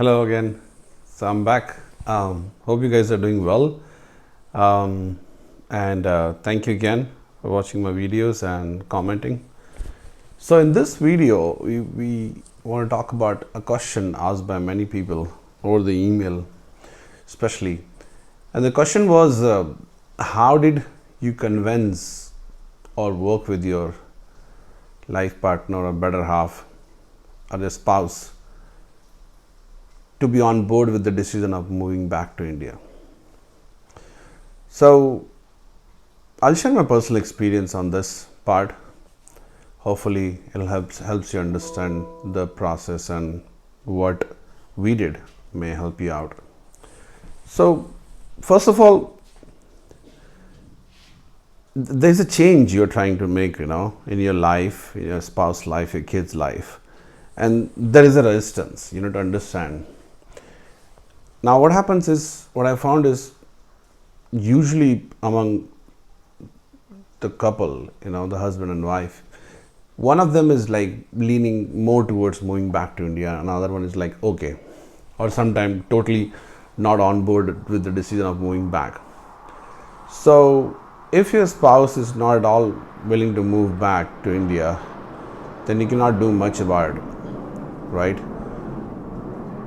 Hello again. So I'm back. Hope you guys are doing well. And thank you again for watching my videos and commenting. So in this video, we want to talk about a question asked by many people over the email, especially. And the question was, how did you convince or work with your life partner or better half or your spouse to be on board with the decision of moving back to India? So I'll share my personal experience on this part. Hopefully it'll helps you understand the process and what we did may help you out. So first of all, there's a change you're trying to make, in your life, in your spouse's life, your kid's life, and there is a resistance. You need to understand. Now what happens is, what I found is, usually among the couple, the husband and wife, one of them is like leaning more towards moving back to India, another one is like okay, or sometimes totally not on board with the decision of moving back. So if your spouse is not at all willing to move back to India, then you cannot do much about it, right?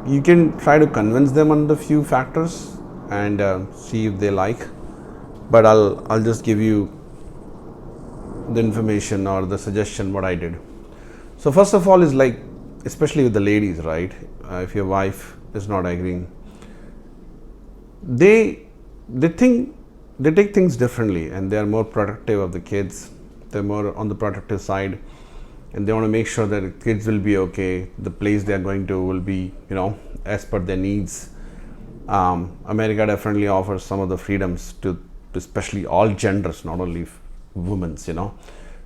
You can try to convince them on the few factors and see if they like, but I'll just give you the information or the suggestion what I did. So first of all is like, especially with the ladies, right? If your wife is not agreeing, they take things differently, and they are more protective of the kids. They're more on the protective side, and they want to make sure that the kids will be okay. The place they are going to will be, as per their needs. America definitely offers some of the freedoms to especially all genders, not only women's,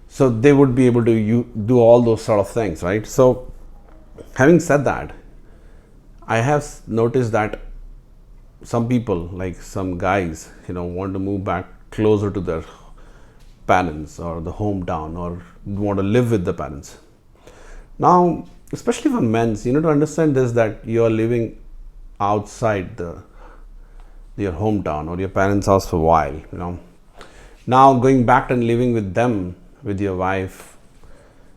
so they would be able to do all those sort of things, right? So having said that, I have noticed that some people, like some guys, want to move back closer to their parents or the hometown, or want to live with the parents. Now, especially for men, you need to understand this, that you are living outside your hometown or your parents' house for a while. Now going back and living with them, with your wife,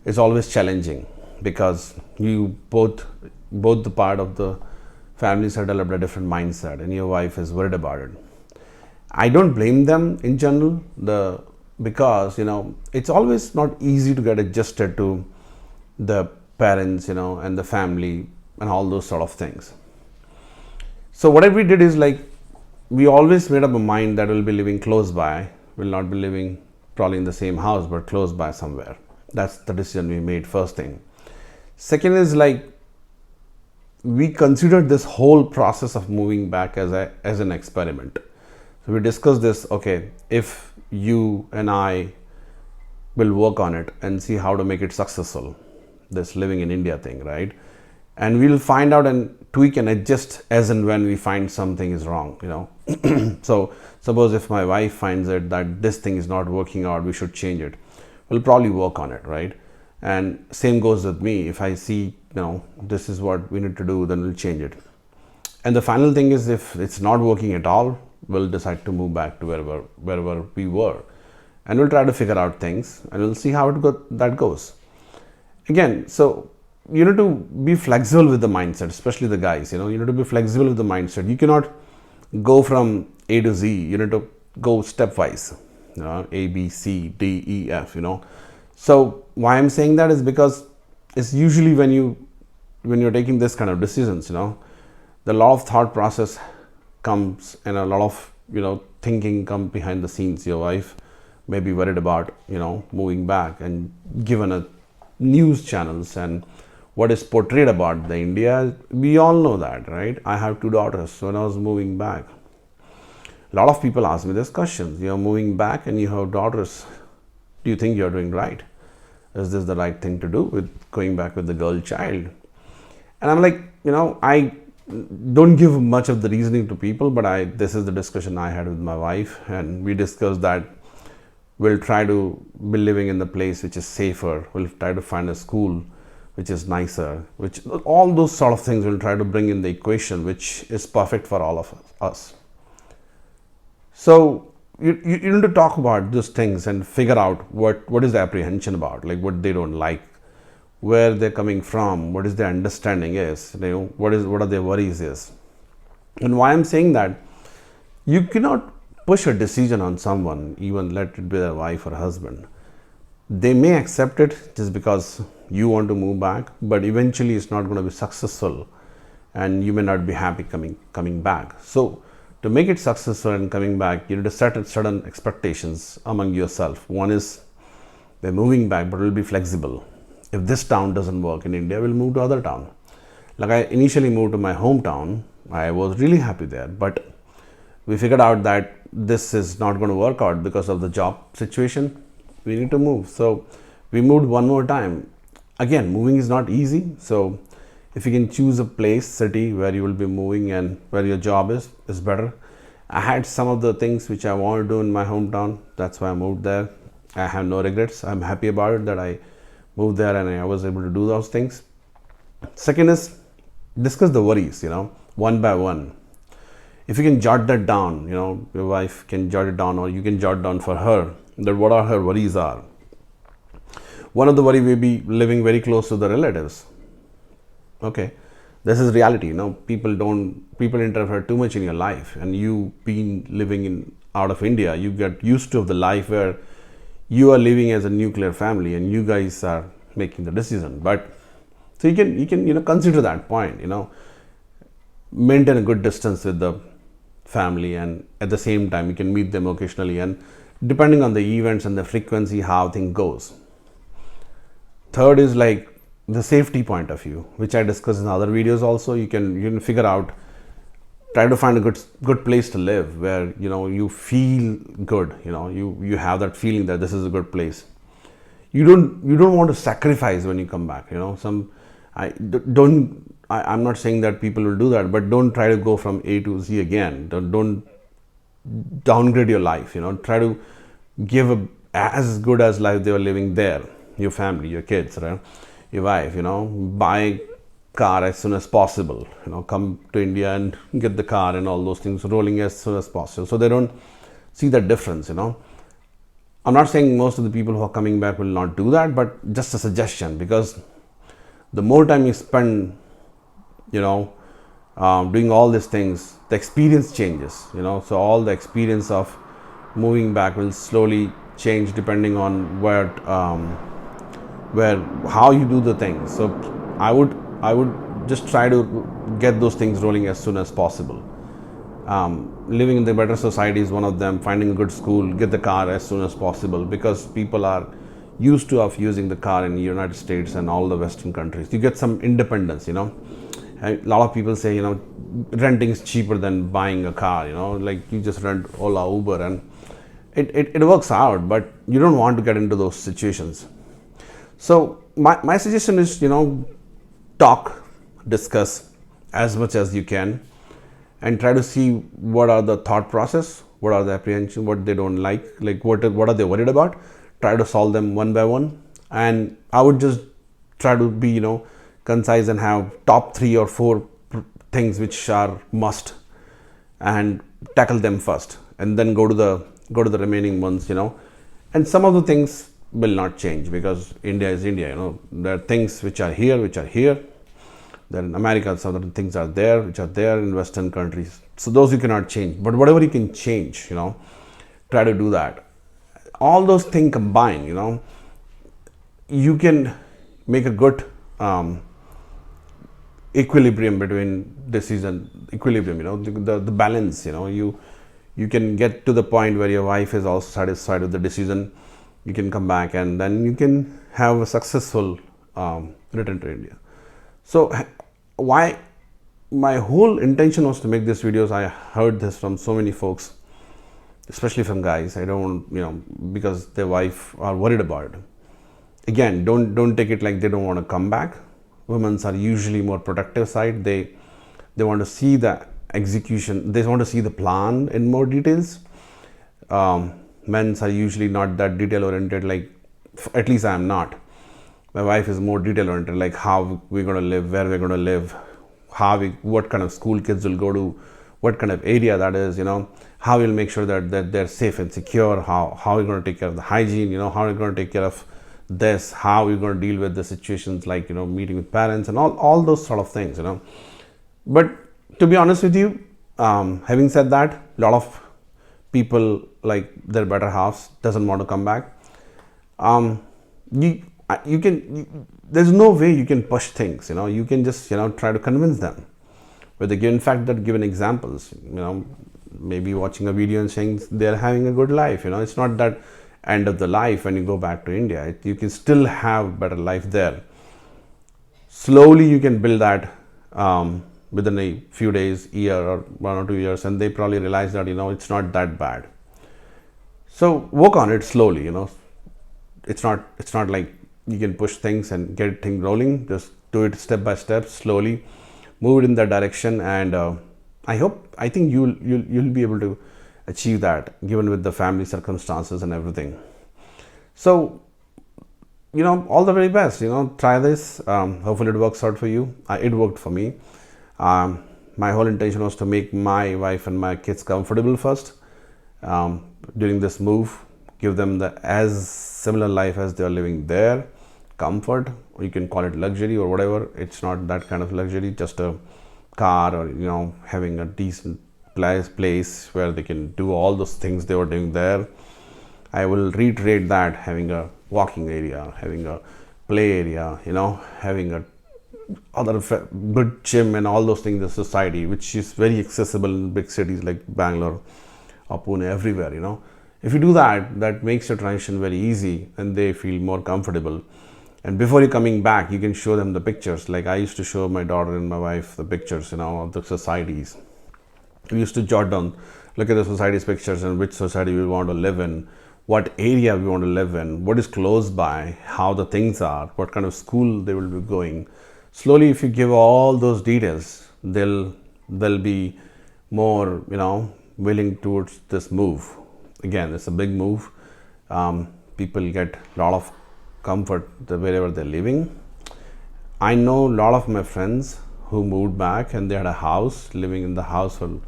is always challenging, because you both the part of the families have developed a different mindset, and your wife is worried about it. I don't blame them in general, because it's always not easy to get adjusted to the parents, and the family and all those sort of things. So what we did is, like, we always made up a mind that we'll be living close by. We'll not be living probably in the same house, but close by somewhere. That's the decision we made, first thing. Second is, like, we considered this whole process of moving back as an experiment. So we discussed this, okay, if you and I will work on it and see how to make it successful, this living in India thing, right? And we'll find out and tweak and adjust as and when we find something is wrong, So suppose if my wife finds it that this thing is not working out, we should change it, we'll probably work on it, right? And same goes with me. If I see, this is what we need to do, then we'll change it. And the final thing is, if it's not working at all, we'll decide to move back to wherever we were, and we'll try to figure out things, and we'll see how that goes. Again, so you need to be flexible with the mindset, especially the guys. You need to be flexible with the mindset. You cannot go from A to Z. You need to go stepwise, A, B, C, D, E, F. So why I'm saying that is because it's usually when you're taking this kind of decisions, the lot of thought process comes, and a lot of thinking comes behind the scenes. Your wife may be worried about moving back, and given a news channels and what is portrayed about the India, we all know that, right? I have 2 daughters. So when I was moving back, a lot of people ask me this question: you're moving back and you have daughters, do you think you're doing right? Is this the right thing to do with going back with the girl child? And I'm like, I don't give much of the reasoning to people, but this is the discussion I had with my wife, and we discussed that we'll try to be living in the place which is safer. We'll try to find a school which is nicer, which all those sort of things will try to bring in the equation, which is perfect for all of us. So you need to talk about those things and figure out what is the apprehension about, like what they don't like, where they're coming from, what is their understanding is, what are their worries is. And why I'm saying that, you cannot push a decision on someone, even let it be their wife or husband. They may accept it just because you want to move back, but eventually it's not going to be successful and you may not be happy coming back. So to make it successful and coming back, you need to set certain expectations among yourself. One is, they're moving back, but it will be flexible. If this town doesn't work in India, we'll move to other town. Like, I initially moved to my hometown. I was really happy there, but we figured out that this is not going to work out because of the job situation. We need to move. So we moved one more time. Again, moving is not easy. So if you can choose a place, city where you will be moving and where your job is better. I had some of the things which I wanted to do in my hometown. That's why I moved there. I have no regrets. I'm happy about it that I moved there and I was able to do those things. Second is, discuss the worries, one by one. If you can jot that down, your wife can jot it down, or you can jot down for her that what are her worries are. One of the worry may be living very close to the relatives. Okay, this is reality. People interfere too much in your life, and you being living out of India, you get used to the life where you are living as a nuclear family and you guys are making the decision. But so you can consider that point, maintain a good distance with the family, and at the same time you can meet them occasionally, and depending on the events and the frequency, how things goes. Third is like the safety point of view, which I discussed in other videos also. You can figure out, try to find a good place to live where you feel good, you have that feeling that this is a good place. You don't want to sacrifice when you come back. I'm not saying that people will do that, but don't try to go from A to Z again. Don't downgrade your life. Try to give as good as life they were living there. Your family, your kids, right? Your wife. Buy car as soon as possible. Come to India and get the car and all those things rolling as soon as possible, so they don't see the difference. I'm not saying most of the people who are coming back will not do that, but just a suggestion, because the more time you spend doing all these things, the experience changes. So all the experience of moving back will slowly change depending on how you do the things. So I would just try to get those things rolling as soon as possible. Living in the better society is one of them. Finding a good school, get the car as soon as possible, because people are used to of using the car in the United States and all the Western countries. You get some independence. A lot of people say renting is cheaper than buying a car. Like you just rent Ola, Uber, and it works out, but you don't want to get into those situations. So my suggestion is, talk, discuss as much as you can, and try to see what are the thought process, what are the apprehension, what they don't like what are they worried about. Try to solve them one by one, and I would just try to be concise and have top 3 or 4 things which are must, and tackle them first, and then go to the remaining ones. And some of the things will not change, because India is India. There are things which are here. Then in America, some of the things are there which are there in Western countries. So those you cannot change. But whatever you can change, try to do that. All those things combined, you can make a good equilibrium between decision, the balance. You can get to the point where your wife is also satisfied with the decision. You can come back, and then you can have a successful return to India. So why my whole intention was to make these videos. I heard this from so many folks, especially from guys. I don't, because their wife are worried about it. Again, don't take it like they don't want to come back. Women are usually more protective side. They want to see the execution. They want to see the plan in more details. Men are usually not that detail oriented. Like, at least I am not. My wife is more detail oriented, like how we're going to live, where we're going to live, what kind of school kids will go to, what kind of area that is, how we'll make sure that they're safe and secure, how we're going to take care of the hygiene, how we're going to take care of this, how we're going to deal with the situations like, meeting with parents and all those sort of things, But to be honest with you, having said that, a lot of people, like their better halves, doesn't want to come back. There's no way you can push things, you can just, try to convince them with the given fact that given examples, maybe watching a video and saying they're having a good life, it's not that end of the life when you go back to India. You can still have better life there. Slowly you can build that within a few days, year or 1 or 2 years, and they probably realize that, it's not that bad. So work on it slowly, it's not like you can push things and get things rolling. Just do it step by step, slowly move it in that direction, and I think you'll be able to achieve that, given with the family circumstances and everything. So all the very best. Try this. Hopefully it works out for you. It worked for me. My whole intention was to make my wife and my kids comfortable first during this move, give them the as similar life as they are living there, comfort, or you can call it luxury or whatever. It's not that kind of luxury, just a car, or having a decent place where they can do all those things they were doing there. I will reiterate that, having a walking area, having a play area, having a other good gym and all those things in the society, which is very accessible in big cities like Bangalore or Pune, everywhere. If you do that, that makes your transition very easy and they feel more comfortable. And before you're coming back, you can show them the pictures. Like I used to show my daughter and my wife the pictures, of the societies. We used to jot down, look at the society's pictures and which society we want to live in, what area we want to live in, what is close by, how the things are, what kind of school they will be going. Slowly, if you give all those details, they'll be more, willing towards this move. Again, it's a big move. People get a lot of comfort wherever they're living. I know a lot of my friends who moved back and they had a house, living in the house for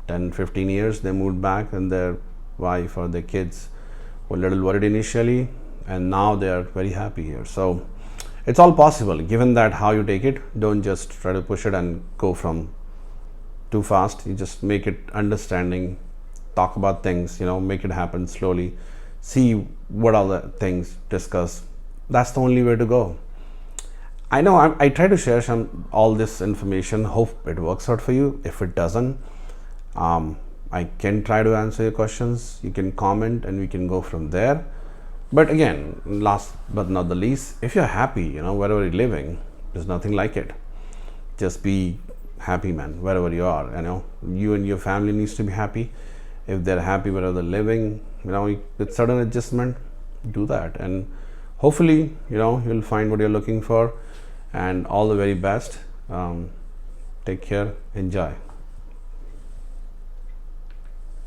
10-15 years. They moved back and their wife or their kids were a little worried initially, and now they are very happy here. So it's all possible, given that how you take it. Don't just try to push it and go from too fast. You just make it understanding, talk about things, make it happen slowly, see what are the things, discuss. That's the only way to go. I know I try to share all this information. Hope it works out for you. If it doesn't, I can try to answer your questions. You can comment and we can go from there. But again, last but not the least, if you're happy, wherever you're living, there's nothing like it. Just be happy, man, wherever you are. You and your family needs to be happy. If they're happy wherever they're living, with certain adjustment, do that, and hopefully, you'll find what you're looking for. And all the very best. Take care. Enjoy.